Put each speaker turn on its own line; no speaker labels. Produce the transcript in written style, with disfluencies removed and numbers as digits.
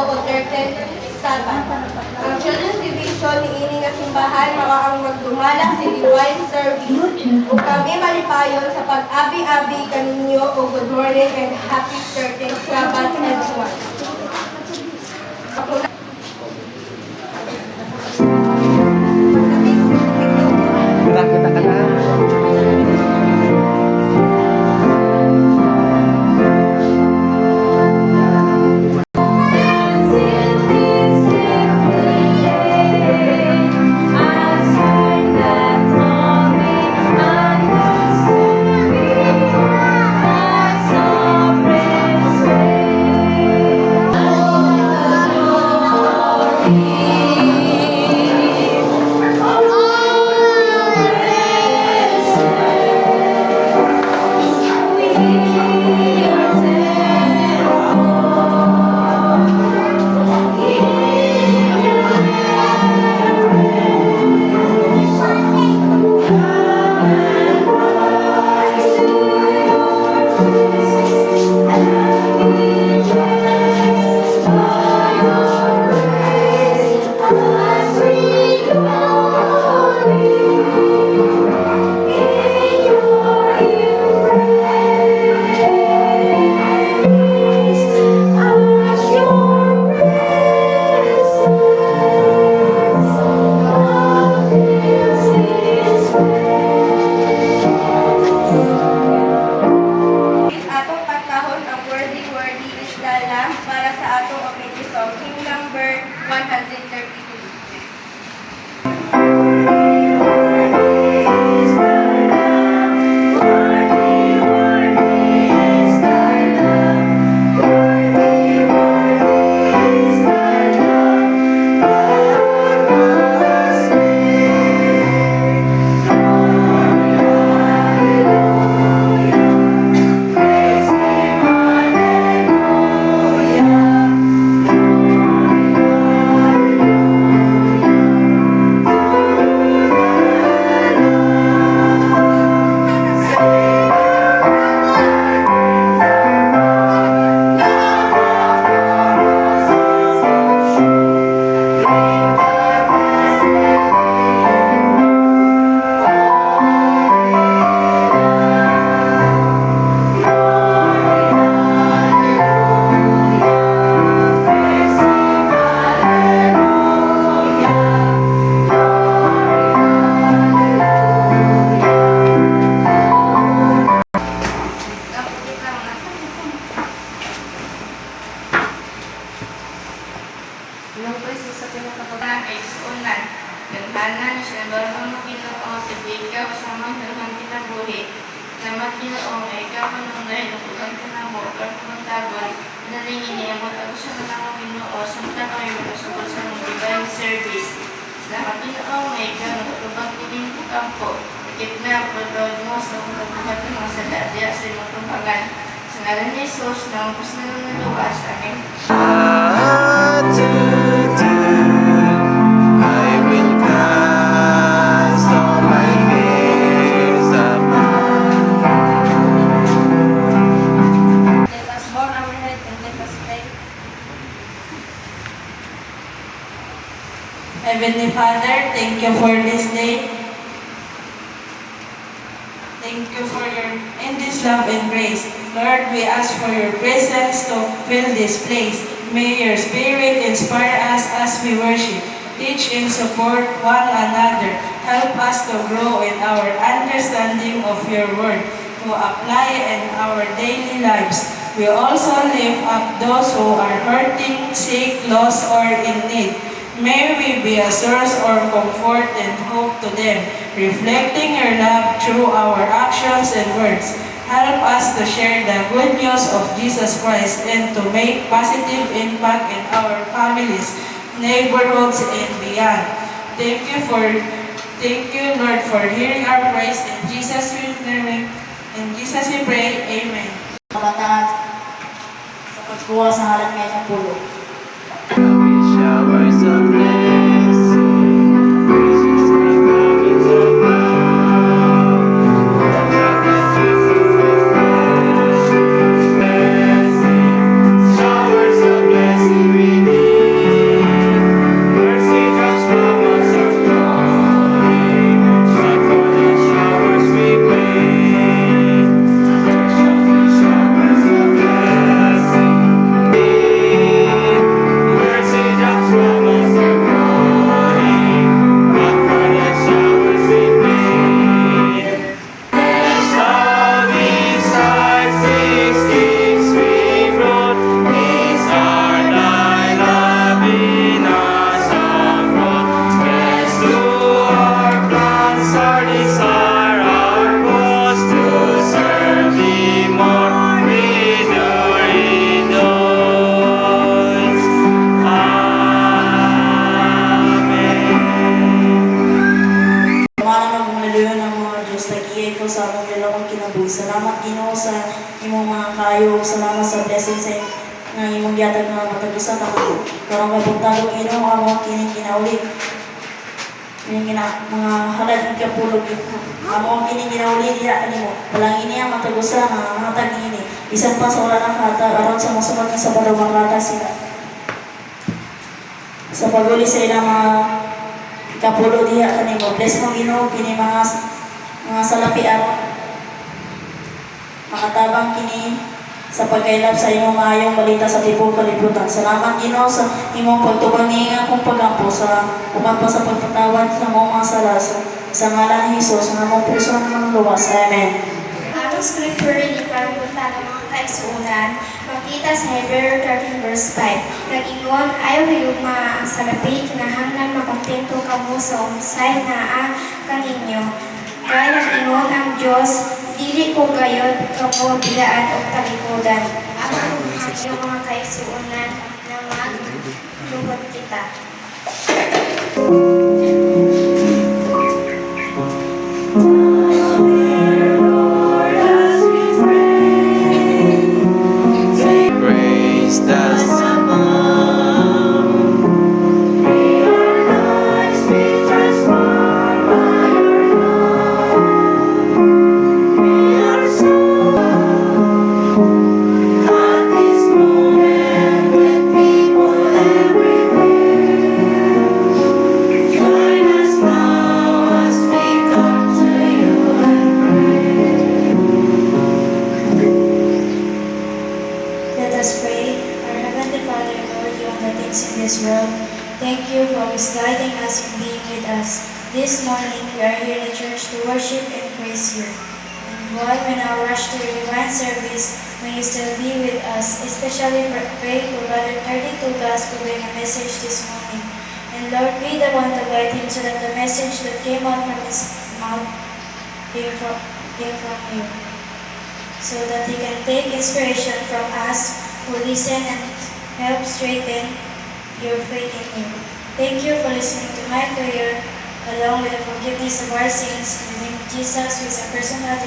Duterte Sabat. Ang Children's Division ni ini nga simbahan makaang magdumala sa divine service ug kami malipayon sa pag-abi-abi kaninyo o good morning and happy 13th Sabbath everyone.
Kita ka lang.
Para sa atong opinion song, King number 132.
Ganhanan siya barang Ginoo sa ikaw sa mga kinabuhi. Salamat Ginoo nga ikaw manunay ng ulang kanamo at magtagon nalingin niya mo ako sa mga Ginoo samta kayo masugod sa mga divine service. Salamat Ginoo nga ikaw natutubang kining kampo. Ikit na pagod mo sa mga buhat ng mga sadadya sa mga tumbangan. Sa ngalan ni Jesus na umpos na naluwas. Amen.
Heavenly Father, thank you for this day. Thank you for your endless love and grace. Lord, we ask for your presence to fill this place. May your Spirit inspire us as we worship. Teach and support one another. Help us to grow in our understanding of your word, to apply in our daily lives. We also lift up those who are hurting, sick, lost, or in need. May we be a source of comfort and hope to them, reflecting your love through our actions and words. Help us to share the good news of Jesus Christ and to make positive impact in our families, neighborhoods, and beyond. Thank you, Lord, for hearing our prayers. In Jesus' name, we pray. Amen.
Kabataan sa pagkuha sa halat ngayon ng pulo.
Showers of blessing, praises and mountains of love. Blessing, showers of blessing we need.
blessing sa nga imong gihatag nga matag usa ka karong kabutalo Ginoo amo kining ginauli. Kining mga halad ng kapulog amo kining ginauli diha kanimo. Walang ini ang matag usa nga hatag niini. Bisan pa sa wala nang hatag aron sa mosunod nga Sabado makata sila. Sa paguli sa ilang mga kapulo diha kanimo. Bless mo Ginoo kini mga salapian. Makatabang kini sa pagkailap sa imong maayong balita sa tibok kalibutan. Salamat Ginoo sa imong pagtugon ni akong pagampo sa uban pa sa pagpatawad sa mong mga sala sa ngalan ni Hesus nga mong puso ng luwas. Amen.
Atong scripture reading para punta ng mga kaigsuunan, makita sa Hebrew 13 verse 5. Nag-ingon, ayaw higugma ang salapi, kinahanglan makontento kamo sa unsay naa kaninyo. Kaya nag-ingon ang Diyos, dili ko gayod kamo bilaan o talikodan. Ang inyong mga kaigsuunan na maglugod kita.
Praise the Son. May our lives be transformed by your love. May our soul at this moment with people everywhere. Join us now as we come to you and pray.
Let us pray. Our Heavenly Father, Lord, you own the things in this world. Thank you for always guiding us and being with us. This morning, we are here in the church to worship and praise you. And Lord, when I rush to your divine service, may you still be with us, especially pray for Brother 32 Gas to bring a message this morning. And Lord, be the one to guide him so that the message that came out from his mouth came from you, so that he can take inspiration from us who listen and help straighten your faith in you. Thank you for listening to my prayer, along with the forgiveness of our sins. In the name of Jesus, who is a personal